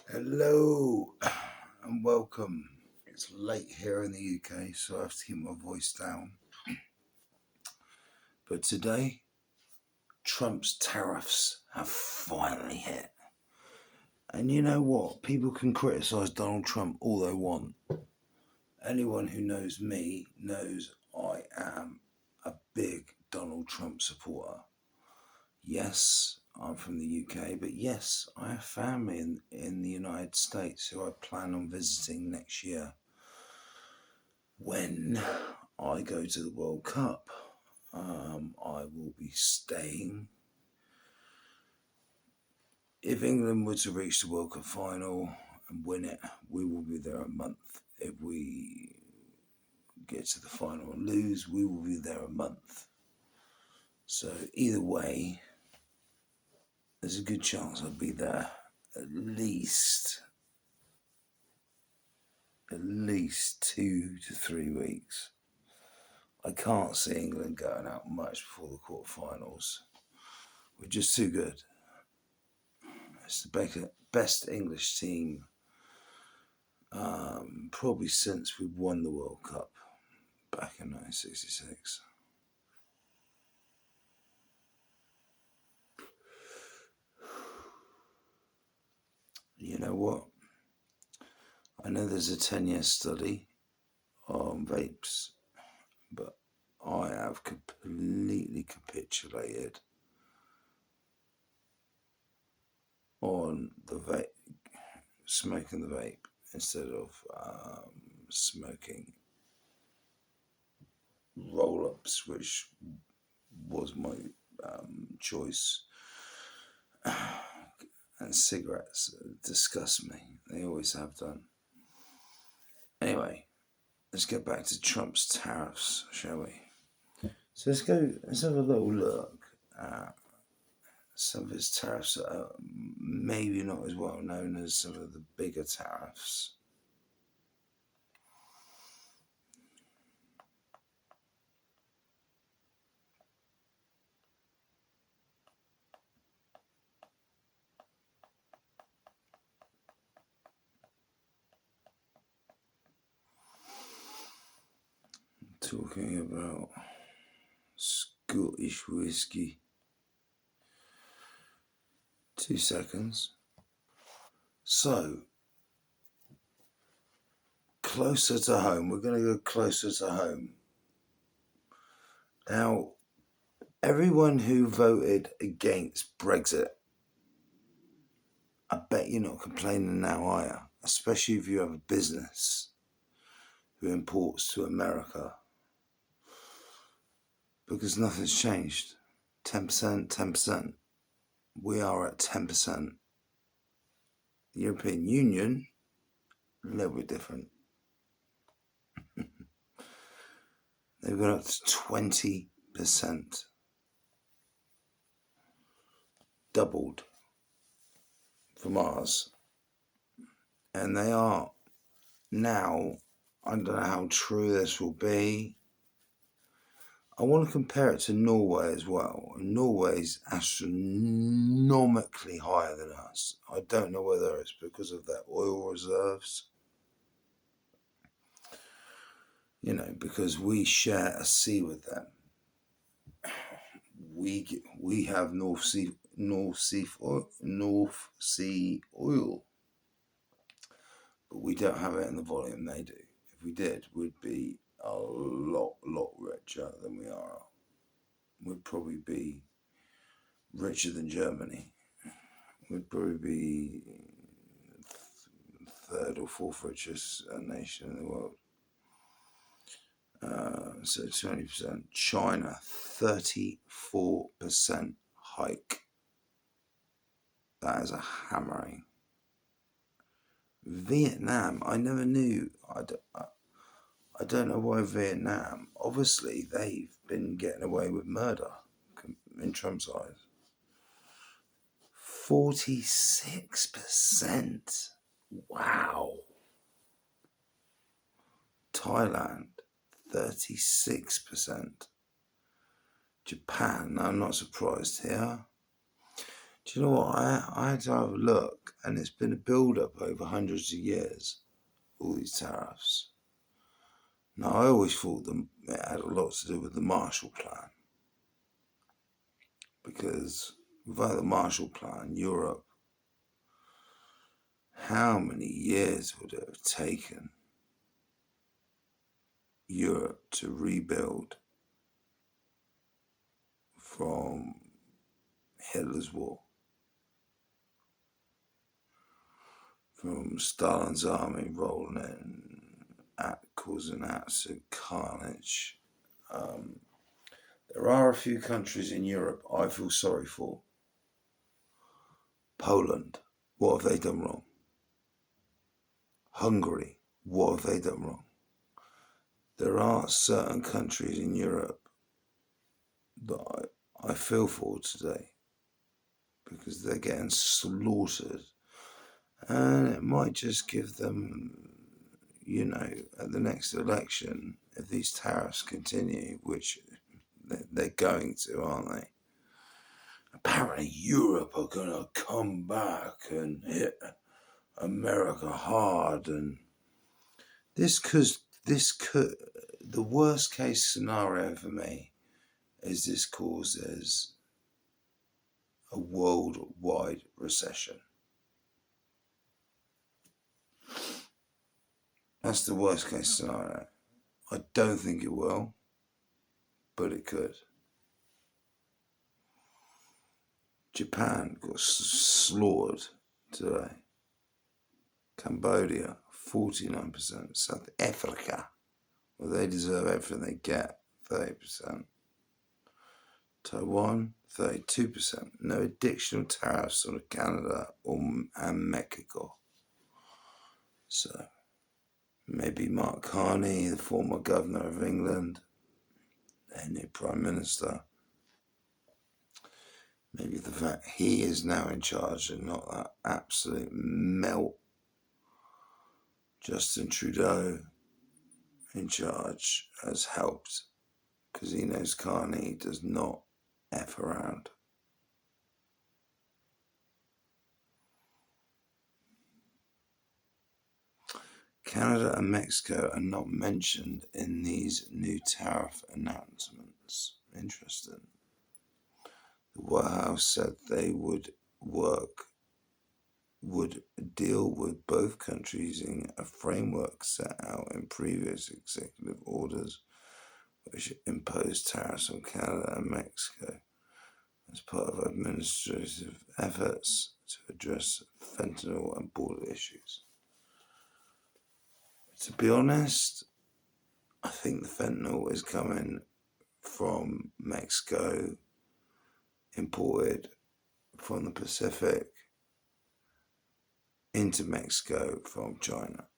Hello and welcome. It's late here in the UK, so I have to keep my voice down. But today, Trump's tariffs have finally hit. And you know what? People can criticise Donald Trump all they want. Anyone who knows me knows I am a big Donald Trump supporter. Yes, I'm from the UK, but yes, I have family in the United States who I plan on visiting next year when I go to the World Cup. I will be staying. If England were to reach the World Cup final and win it, we will be there a month. If we get to the final and lose, we will be there a month. So either way, there's a good chance I'll be there at least 2 to 3 weeks. I can't see England going out much before the quarterfinals. We're just too good. It's the best English team probably since we won the World Cup back in 1966. You know what? I know there's a 10-year study on vapes, but I have completely capitulated on the vape, smoking the vape instead of smoking roll-ups, which was my choice. And cigarettes disgust me. They always have done. Anyway, let's get back to Trump's tariffs, shall we? So let's have a little look at some of his tariffs that are maybe not as well known as some of the bigger tariffs. Talking about Scottish whiskey. 2 seconds. So, closer to home. We're going to go closer to home. Now, everyone who voted against Brexit, I bet you're not complaining now, are you? Especially if you have a business who imports to America. Because nothing's changed. 10%, 10%. We are at 10%. The European Union, a little bit different. They've gone up to 20%. Doubled from ours. And they are now, I don't know how true this will be. I want to compare it to Norway as well. Norway's astronomically higher than us. I don't know whether it's because of their oil reserves. You know, because we share a sea with them. We have North Sea oil, but we don't have it in the volume they do. If we did, we'd be a lot richer than we are. We'd probably be richer than Germany. We'd probably be third or fourth richest nation in the world. So 20%. China, 34% hike. That is a hammering. Vietnam, I never knew. I don't know why Vietnam. Obviously, they've been getting away with murder in Trump's eyes. 46%. Wow. Thailand, 36%. Japan, I'm not surprised here. Do you know what? I had to have a look, and it's been a build-up over hundreds of years, all these tariffs. Now, I always thought it had a lot to do with the Marshall Plan, because without the Marshall Plan, Europe, how many years would it have taken Europe to rebuild from Hitler's war, from Stalin's army rolling in, causing absolute carnage? There are a few countries in Europe I feel sorry for. Poland, what have they done wrong? Hungary, what have they done wrong? There are certain countries in Europe that I feel for today because they're getting slaughtered, and it might just give them, at the next election, if these tariffs continue, which they're going to, aren't they? Apparently Europe are going to come back and hit America hard, and this could, the worst case scenario for me is this causes a worldwide recession. That's the worst case scenario. I don't think it will, but it could. Japan got slaughtered today. Cambodia, 49%. South Africa, well, they deserve everything they get, 30%. Taiwan, 32%. No additional tariffs on Canada and Mexico. So maybe Mark Carney, the former governor of England, their new prime minister, maybe the fact he is now in charge and not that absolute melt Justin Trudeau in charge has helped, because he knows Carney does not F around. Canada and Mexico are not mentioned in these new tariff announcements. Interesting. The White House said they would deal with both countries using a framework set out in previous executive orders, which imposed tariffs on Canada and Mexico as part of administrative efforts to address fentanyl and border issues. To be honest, I think the fentanyl is coming from Mexico, imported from the Pacific into Mexico from China.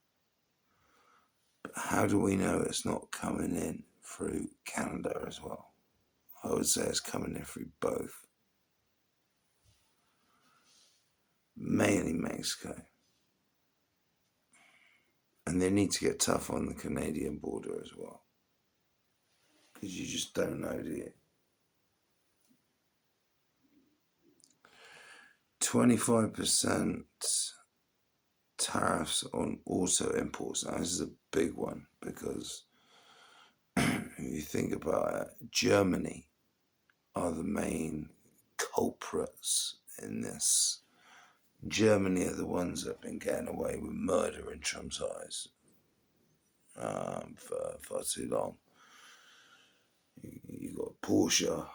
But how do we know it's not coming in through Canada as well? I would say it's coming in through both. Mainly Mexico. And they need to get tough on the Canadian border as well, because you just don't know, do you? 25% tariffs on auto imports. Now, this is a big one, because if you think about it, Germany are the main culprits in this. Germany are the ones that have been getting away with murder in Trump's eyes for far too long. You got Porsche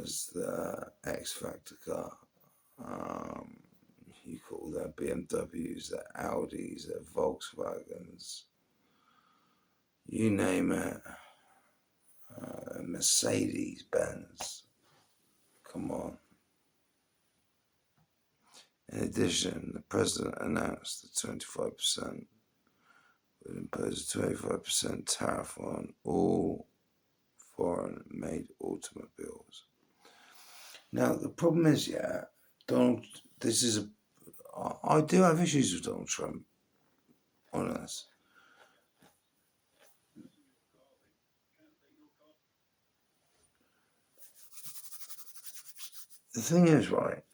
as the X Factor car. You got all their BMWs, their Audis, their Volkswagens, you name it. Mercedes Benz. Come on. In addition, the president announced that 25% would impose a 25% tariff on all foreign-made automobiles. Now, the problem is, I do have issues with Donald Trump on this. The thing is, right,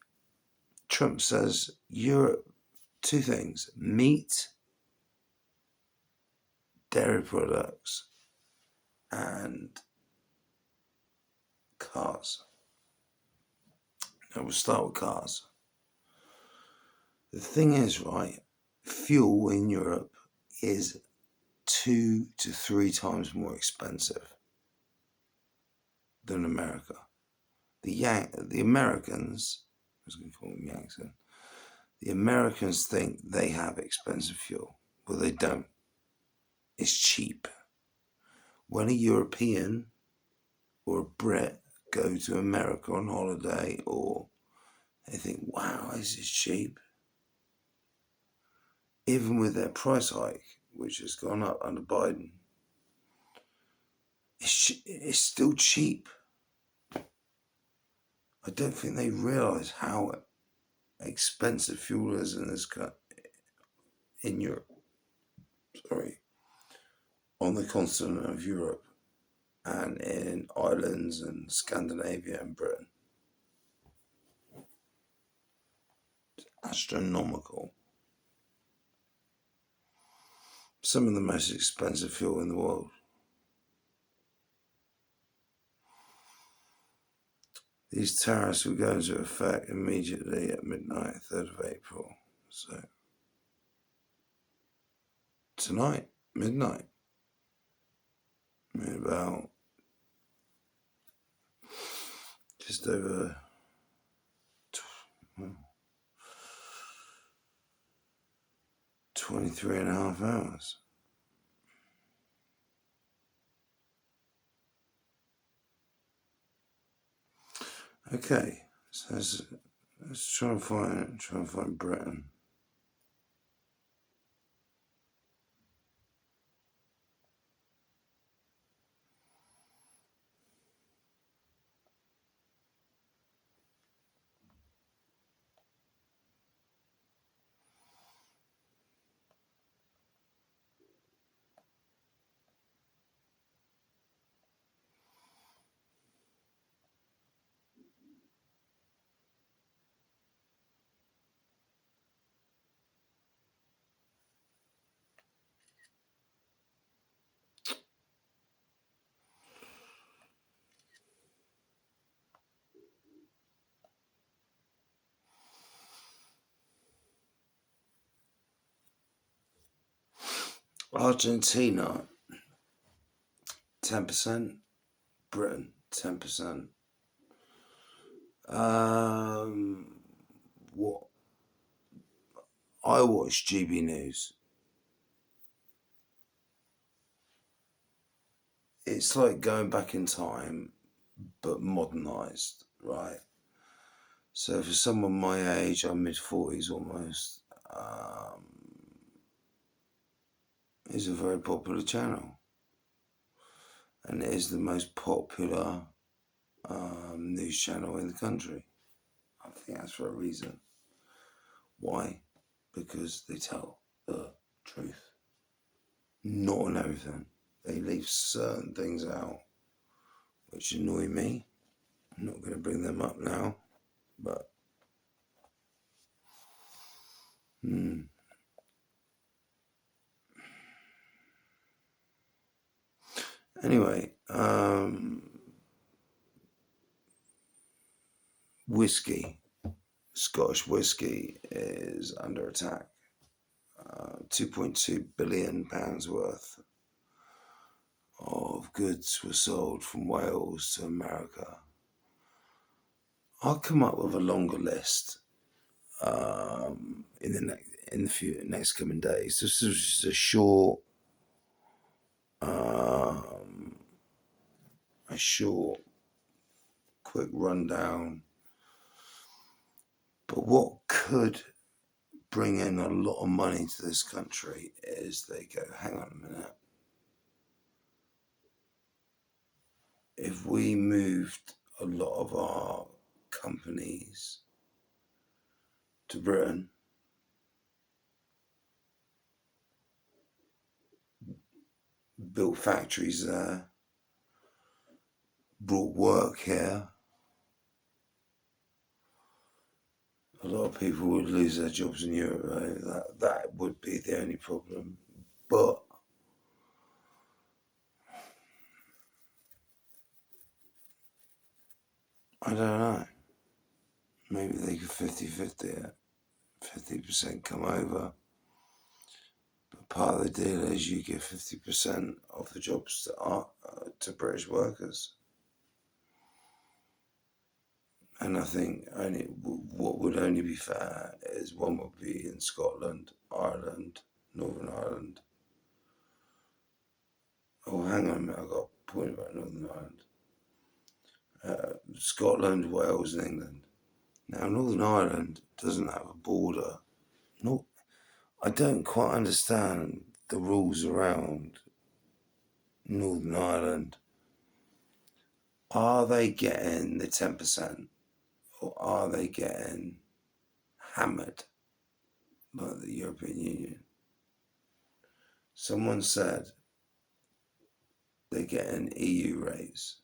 Trump says Europe, two things: meat, dairy products, and cars. Now we'll start with cars. The thing is, right, fuel in Europe is 2 to 3 times more expensive than America. The Americans, I was going to call them Yanks then, the Americans think they have expensive fuel. Well, they don't. It's cheap. When a European or a Brit go to America on holiday, or they think, wow, this is cheap. Even with their price hike, which has gone up under Biden, it's still cheap. I don't think they realise how expensive fuel is in Europe. On the continent of Europe and in Ireland and Scandinavia and Britain. It's astronomical. Some of the most expensive fuel in the world. These tariffs will go into effect immediately at midnight, 3rd of April. So, tonight, midnight. About just over 23 and a half hours. Okay, so let's try and find Britain. Argentina, 10%. Britain, 10%. What? I watch GB News. It's like going back in time, but modernised, right? So for someone my age, I'm mid-40s almost, it's a very popular channel. And it is the most popular news channel in the country. I think that's for a reason. Why? Because they tell the truth. Not on everything. They leave certain things out which annoy me. I'm not going to bring them up now, but anyway, whiskey, Scottish whiskey is under attack. £2.2 billion worth of goods were sold from Wales to America. I'll come up with a longer list in the next coming days. This is just a short, quick rundown. But what could bring in a lot of money to this country is they go, hang on a minute. If we moved a lot of our companies to Britain, built factories there, brought work here, A lot of people would lose their jobs in Europe, though. That would be the only problem. But I don't know. Maybe they could 50-50 it. 50% come over. But part of the deal is you give 50% of the jobs to British workers. And I think what would only be fair is one would be in Scotland, Ireland, Northern Ireland. Oh, hang on a minute, I've got a point about Northern Ireland. Scotland, Wales, and England. Now, Northern Ireland doesn't have a border. No, I don't quite understand the rules around Northern Ireland. Are they getting the 10%? Or are they getting hammered by the European Union? Someone said they get an EU raise.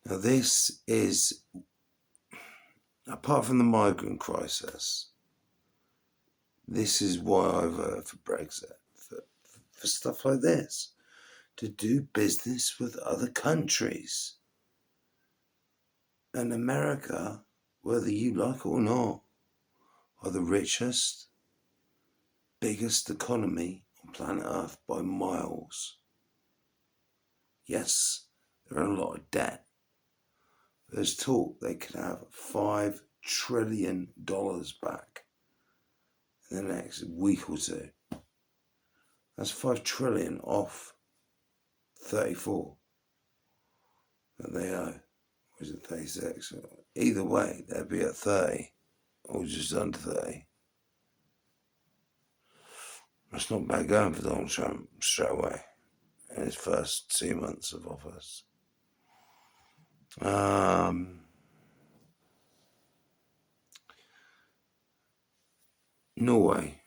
Now this is, apart from the migrant crisis, this is why I voted for Brexit, for stuff like this, to do business with other countries. And America, whether you like it or not, are the richest, biggest economy on planet Earth by miles. Yes, they're in a lot of debt. There's talk they could have $5 trillion back in the next week or two. That's 5 trillion off 34 that they owe. Or is it 36? Either way, they'd be at 30 or just under 30. That's not bad going for Donald Trump straight away in his first 2 months of office. Norway.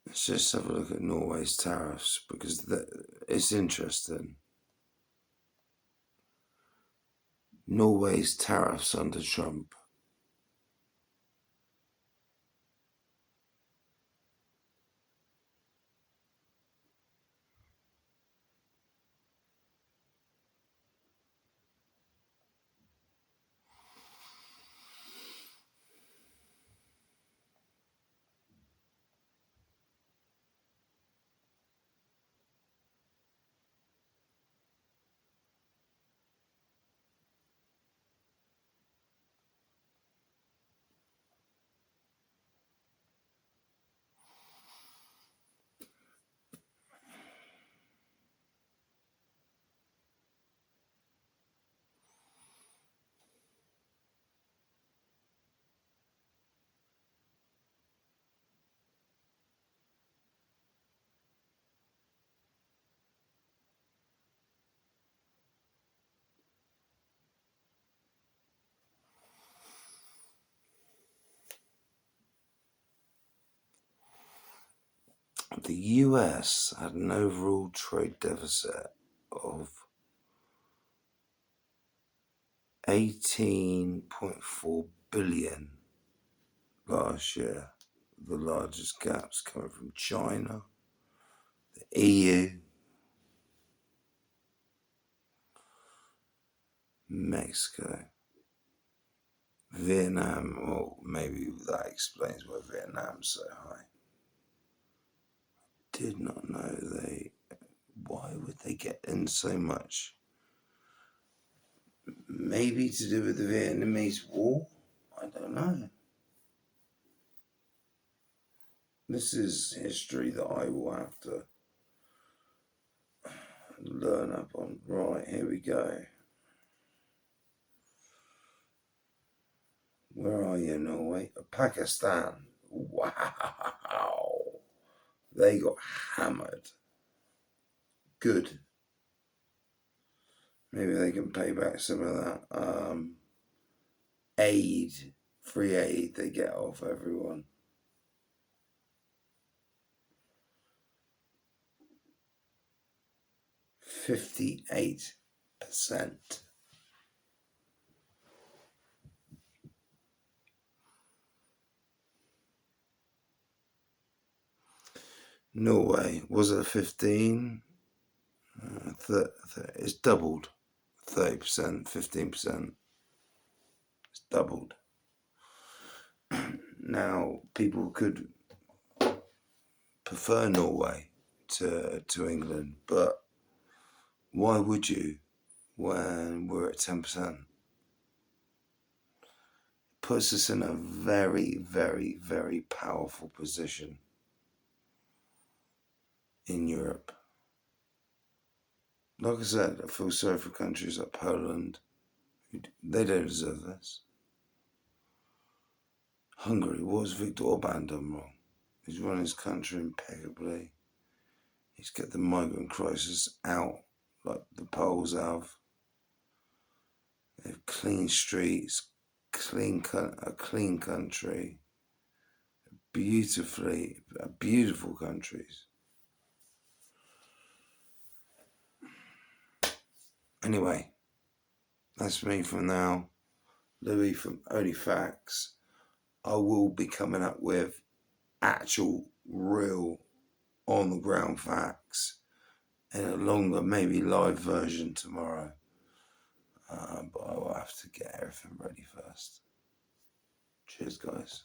Let's just have a look at Norway's tariffs because it's interesting. Norway's tariffs under Trump. The US had an overall trade deficit of 18.4 billion last year. The largest gaps coming from China, the EU, Mexico, Vietnam. Well, maybe that explains why Vietnam's so high. Did not know why would they get in so much? Maybe to do with the Vietnamese war? I don't know. This is history that I will have to learn up on. Right, here we go. Where are you, Norway? Pakistan. Wow. They got hammered. Good. Maybe they can pay back some of that free aid they get off everyone. %58. Norway was at 15. It's doubled. 30%, 15%. It's doubled. Now, people could prefer Norway to England, but why would you when we're at 10%? Puts us in a very, very, very powerful position in Europe. Like I said, I feel sorry for countries like Poland. They don't deserve this. Hungary, what has Viktor Orban done wrong? He's run his country impeccably. He's get the migrant crisis out like the Poles have. They have clean streets, a clean country, beautiful countries. Anyway, that's me for now. Louis from Only Facts. I will be coming up with actual, real, on the ground facts in a longer, maybe live version tomorrow. But I will have to get everything ready first. Cheers, guys.